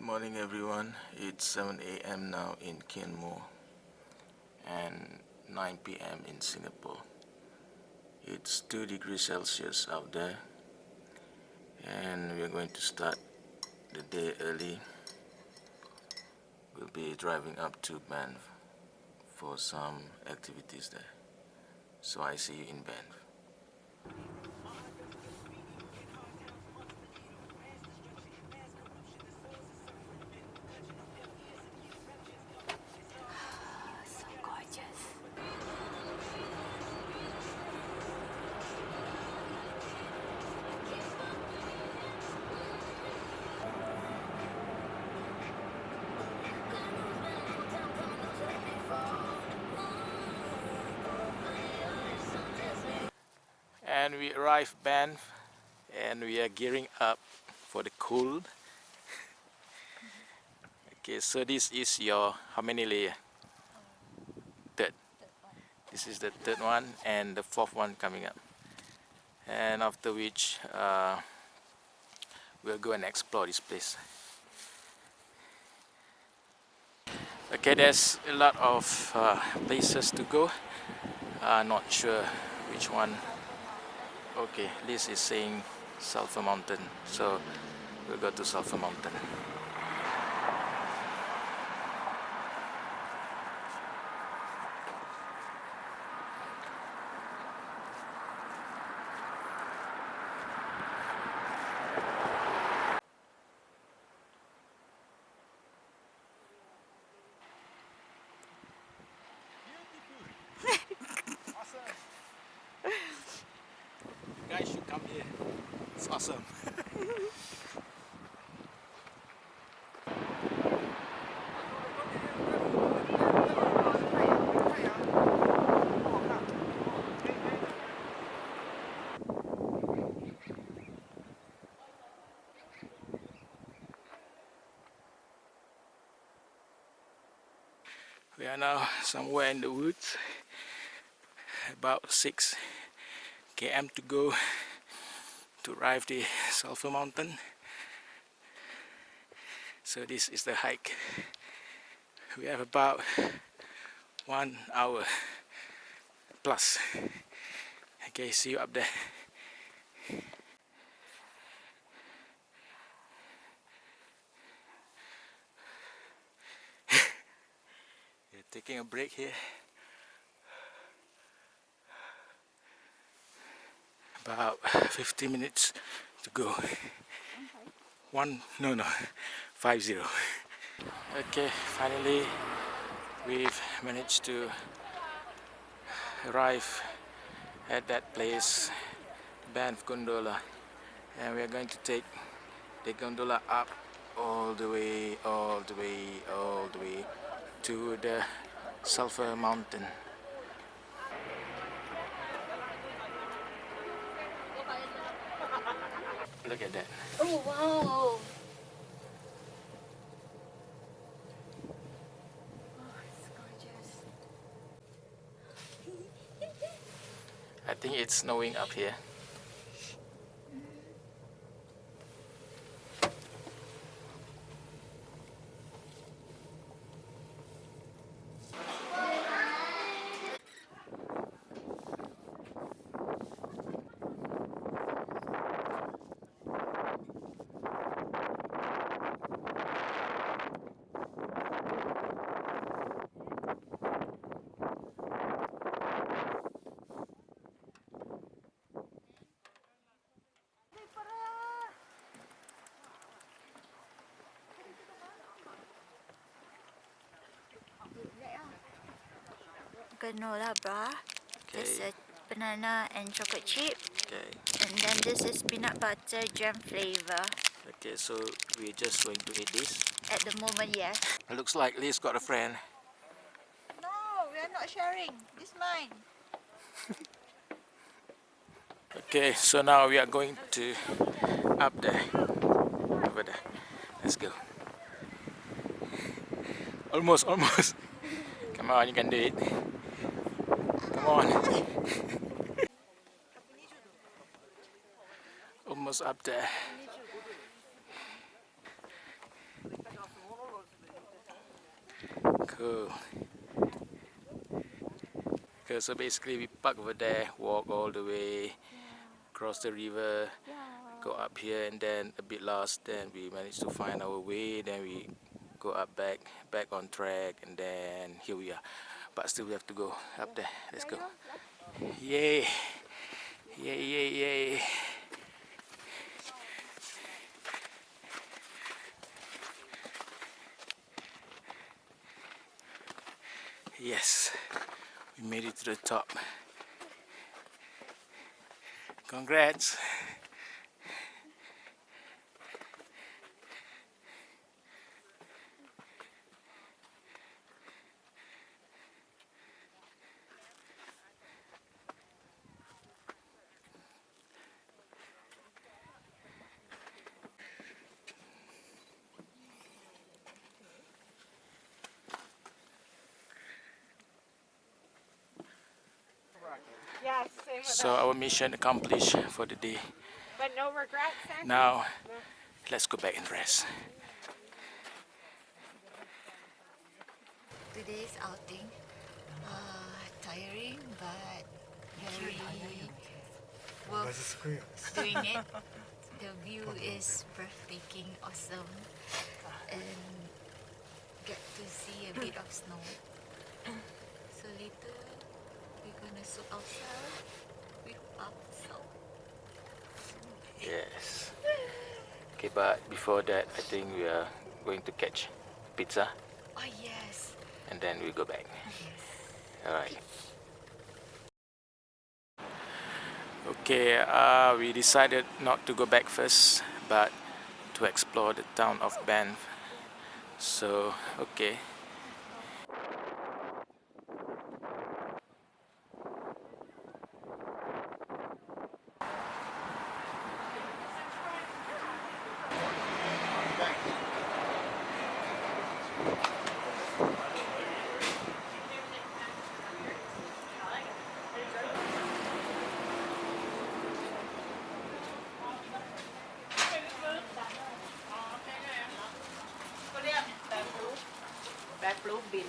Good morning everyone. It's 7 a.m. now in Canmore and 9 p.m. in Singapore. It's 2 degrees Celsius out there and we're going to start the day early. We'll be driving up to Banff for some activities there. So I see you in Banff. So gorgeous. And we arrived Banff and we are gearing up for the cold. Okay, so this is your how many layer? Third. This is the third one and the fourth one coming up. And after which we'll go and explore this place. Okay, there's a lot of places to go. Not sure which one. Okay, this is saying Sulphur Mountain, so we'll go to Sulphur Mountain. You guys should come here. It's awesome. We are now somewhere in the woods. About 6 km to go to arrive the Sulphur Mountain. So this is the hike. We have about 1 hour plus. Okay, see you up there. We're taking a break here. About 50 minutes to go. No, 50. Okay, finally we've managed to arrive at that place, Banff Gondola, and we are going to take the gondola up all the way to the Sulphur Mountain. Look at that. Oh wow! Oh, it's gorgeous. I think it's snowing up here. Granola bar. This Okay. is banana and chocolate chip. Okay. And then this is peanut butter jam flavor. Okay, so we're just going to eat this. At the moment, yes. It looks like Liz got a friend. No, we are not sharing. This is mine. Okay, so now we are going to up there, over there. Let's go. Almost. Come on, you can do it. Come on. Almost up there. Cool. Okay, so basically we park over there, walk all the way, cross the river, go up here, and then a bit lost. Then we managed to find our way. Then we go up back on track, and then here we are. But still we have to go up there. Let's go. Yay! Yay! Yay! Yay! Yes, we made it to the top. Congrats! Yeah, same with So our mission accomplished for the day. But no regrets, Sandy? Now, let's go back and rest. Today's outing, tiring but very worth doing it. The view is breathtaking, awesome, and get to see a bit of snow. So later we're gonna soak ourselves with bath salt. Yes. Okay, but before that, I think we are going to catch pizza, Oh yes, and then we go back. yes. All right. Okay, we decided not to go back first, but to explore the town of Banff. So, okay. Bamboo bin.